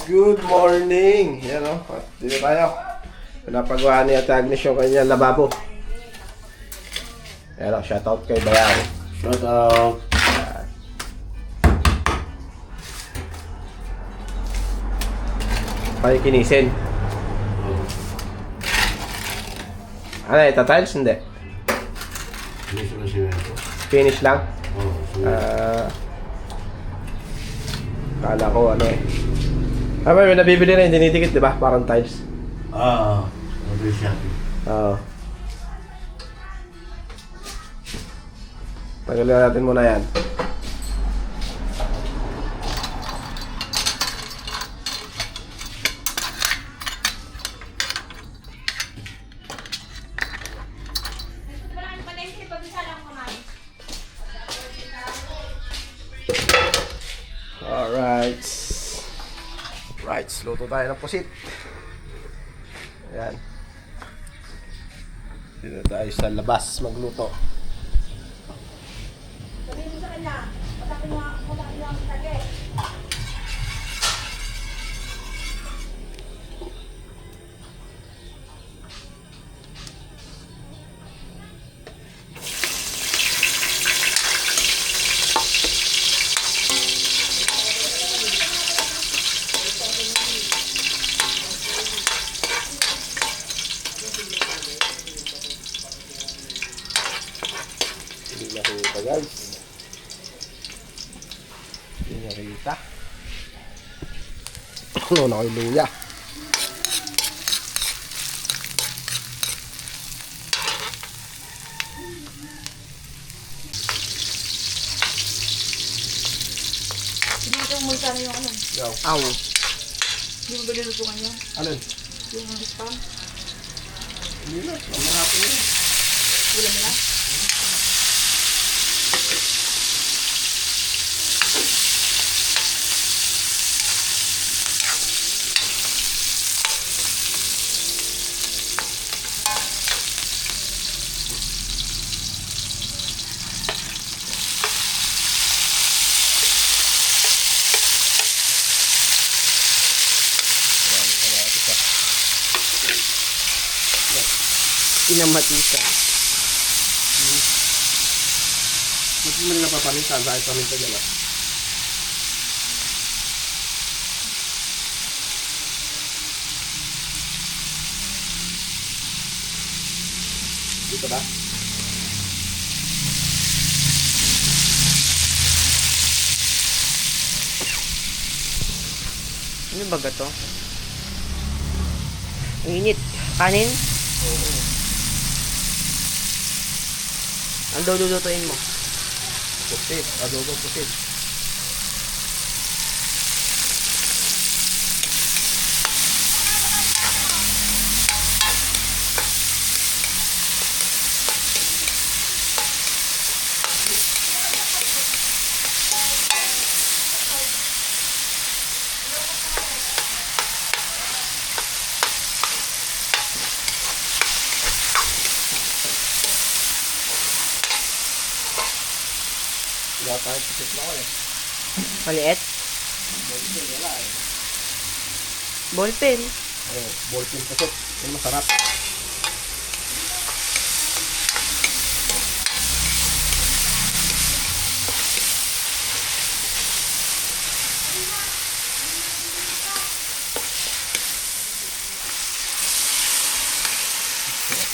good morning! Yan o, dito tayo. Pinapagawa ni Ate Agnes yung kanyang lababo. Yan o, shoutout kay Bayaw. Shoutout. Pakikinisin. Ano, ita-tiles? Hindi. Finish na simento. Finish lang? Oo, simento. Kala ko ano eh. May nabibili na yung dinidikit, di ba? Parang tiles. Ano siya? Oo. Tagalin natin muna yan. Alright. Right, luto tayo ng pusit. Ayan. Dito tayo sa labas magluto. Sabihin mo sa kanya, patakin mo ang tage. Hindi nakita guys. Hindi nakita. Ano na kayo luya. Hindi ito mo sana yung ano. Yaw. Aw. Hindi mo ba nilutungan yan? Alin? Yung spam? Hindi na. Mamahapon na. Ulam nila? Pinamatika. Ba't mo nila papalitan? Saan paminta dyan ah? Dito ba? Ano ba to? Ang init. Kanin? Oo. Ang lulutuin mo. Pusit. Adobo pusit. Wala tayo pusit na ako eh. Maliit? Ballpen, wala eh. Ballpen. Oo, ballpen pusit. Yung masarap.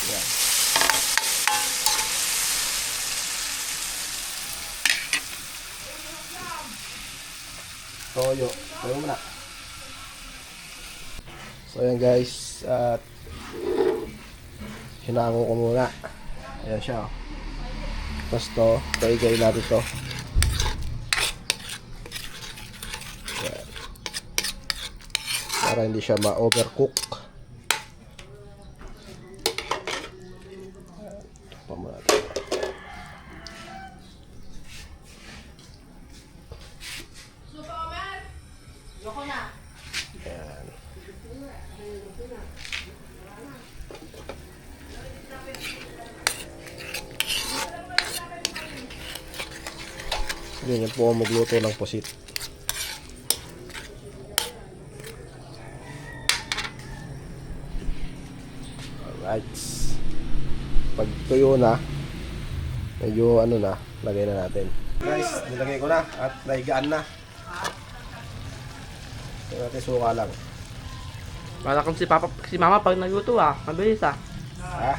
Yan. Toyo. Toyo mo na. So ayan guys. At hinango ko muna. Ayan siya. Tapos to. Kaigay natin to. Ayan. Para hindi siya ma-overcook. Ito muna natin. Yoko na. Ayan. Ganyan po ako magluto ng pusit. Right. Pag tuyo na, medyo ano na, lagay na natin. Guys, nilagay ko na at naigaan na. Tingnan natin suka lang. Para kung si mama pag nagluto mabilis Ha?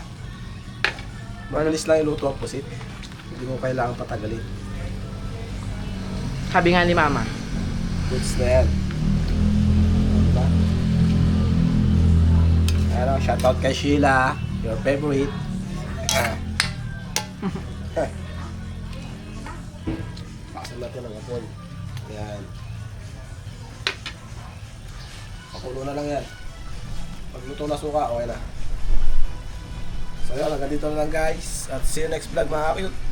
Mabilis lang iluto ang pusit. Hindi mo kailangan patagalin. Sabi nga ni mama. Goods na yan. Diba? Ano, shoutout kay Sheila, your favorite. Paksan natin ang apon. Yan. Pakulo na lang yan. Pag luto na suka, okay na. So yun, hanggang dito na lang guys. At see you next vlog mga cute.